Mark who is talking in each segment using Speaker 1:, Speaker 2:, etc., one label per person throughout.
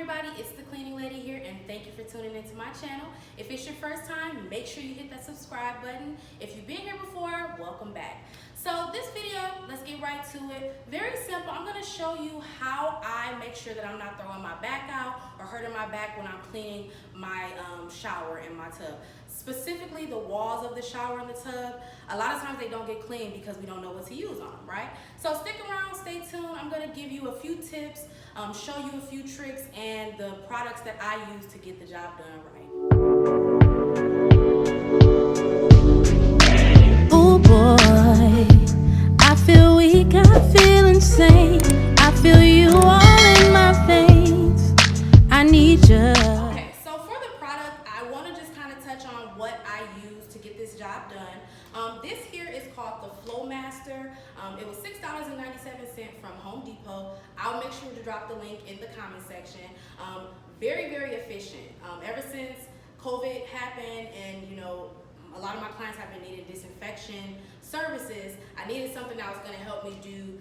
Speaker 1: everybody, it's the cleaning lady here, and thank you for tuning into my channel. If it's your first time, make sure you hit that subscribe button. If you've been here before, welcome back. So this video, let's get right to it. Very simple. I'm going to show you how I make sure that I'm not throwing my back out or hurting my back when I'm cleaning my shower and my tub. Specifically the walls of the shower and the tub. A lot of times they don't get cleaned because we don't know what to use on them, right? So stick around, stay tuned. I'm going to give you a few tips, show you a few tricks and the products that I use to get the job done right.
Speaker 2: Oh boy, I feel weak, I feel insane. I feel you all in my veins. I need you.
Speaker 1: Okay, so for the product, I want to just kind of touch on what I use to get this job done. This here is called the FLO-MASTER. It was $6.97 from Home Depot. I'll make sure to drop the link in the comment section. Very, very efficient. Ever since COVID happened and, you know, a lot of my clients have been needing disinfection services, I needed something that was going to help me do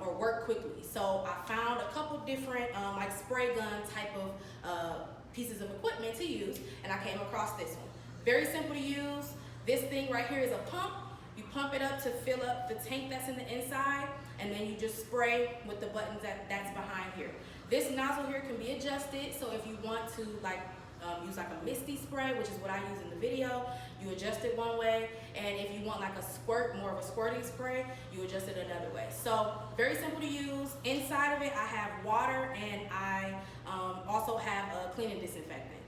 Speaker 1: or work quickly. So I found a couple different like spray gun type of pieces of equipment to use, and I came across this one. Very simple to use. This thing right here is a pump. You pump it up to fill up the tank that's in the inside, and then you just spray with the buttons that's behind here. This nozzle here can be adjusted, so if you want to use like a misty spray, which is what I use in the video, you adjust it one way, and if you want like a squirt, more of a squirting spray, you adjust it another way. So very simple to use. Inside of it I have water, and I also have a cleaning disinfectant.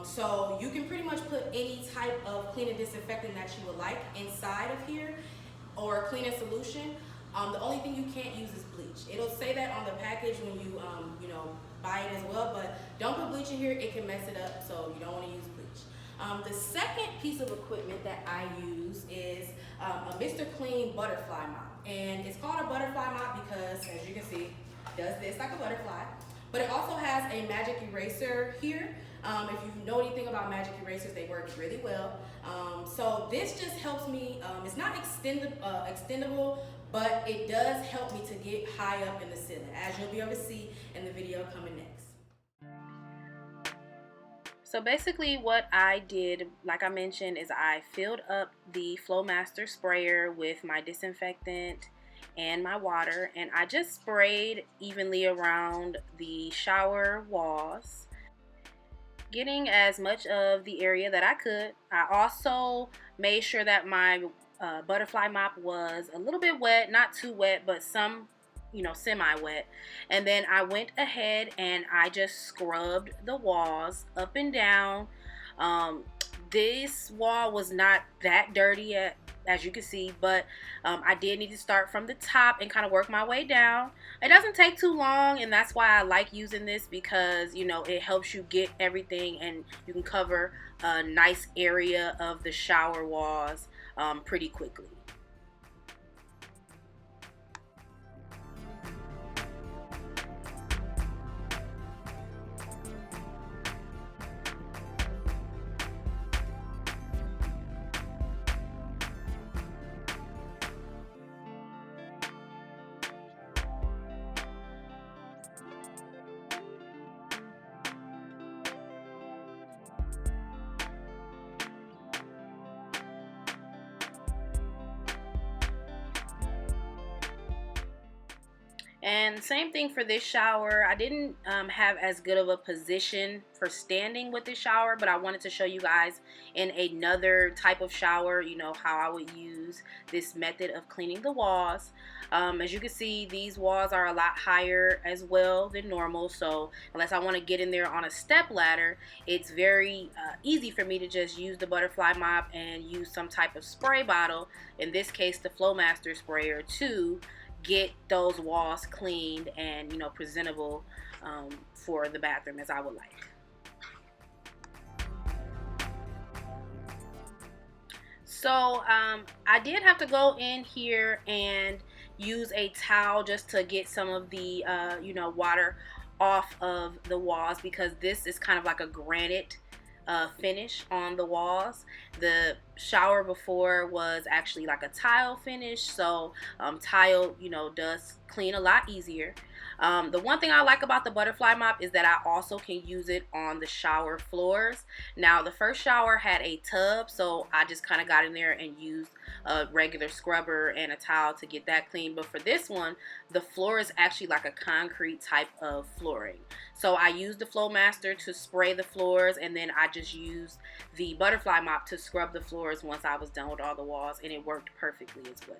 Speaker 1: So you can pretty much put any type of cleaning disinfectant that you would like inside of here, or cleaning solution. The only thing you can't use is bleach. It'll say that on the package when you buy it as well, but don't put bleach in here, it can mess it up, so you don't want to use bleach. The second piece of equipment that I use is a Mr. Clean butterfly mop, and it's called a butterfly mop because, as you can see, it does this like a butterfly, but it also has a magic eraser here. If you know anything about magic erasers, they work really well. So this just helps me, it's not extendable, but it does help me to get high up in the ceiling, as you'll be able to see in the video coming next.
Speaker 3: So basically what I did, like I mentioned, is I filled up the FLO-MASTER sprayer with my disinfectant and my water, and I just sprayed evenly around the shower walls, getting as much of the area that I could. I also made sure that my butterfly mop was a little bit wet, not too wet, but some, semi-wet. And then I went ahead and I just scrubbed the walls up and down. This wall was not that dirty as you can see, but I did need to start from the top and kind of work my way down. It doesn't take too long, and that's why I like using this, because it helps you get everything, and you can cover a nice area of the shower walls pretty quickly. And same thing for this shower. I didn't have as good of a position for standing with this shower, but I wanted to show you guys in another type of shower, how I would use this method of cleaning the walls. As you can see, these walls are a lot higher as well than normal, so unless I want to get in there on a step ladder, it's very easy for me to just use the butterfly mop and use some type of spray bottle, in this case the FLO-MASTER sprayer, to get those walls cleaned and presentable for the bathroom as I would like. So I did have to go in here and use a towel just to get some of the water off of the walls, because this is kind of like a granite finish on the walls. The shower before was actually like a tile finish, so tile does clean a lot easier. The one thing I like about the butterfly mop is that I also can use it on the shower floors. Now, the first shower had a tub, so I just kind of got in there and used a regular scrubber and a towel to get that clean. But for this one, the floor is actually like a concrete type of flooring. So I used the FLO-MASTER to spray the floors, and then I just used the butterfly mop to scrub the floors once I was done with all the walls, and it worked perfectly as well.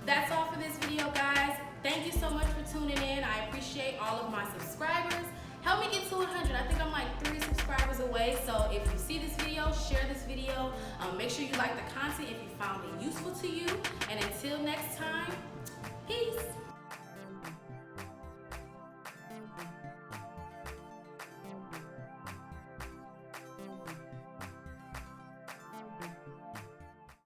Speaker 1: That's all for this video, guys. Thank you so much for tuning in. I appreciate all of my subscribers. Help me get to 100. I think I'm like 3 subscribers away. So if you see this video, share this video. Make sure you like the content if you found it useful to you. And until next time, peace.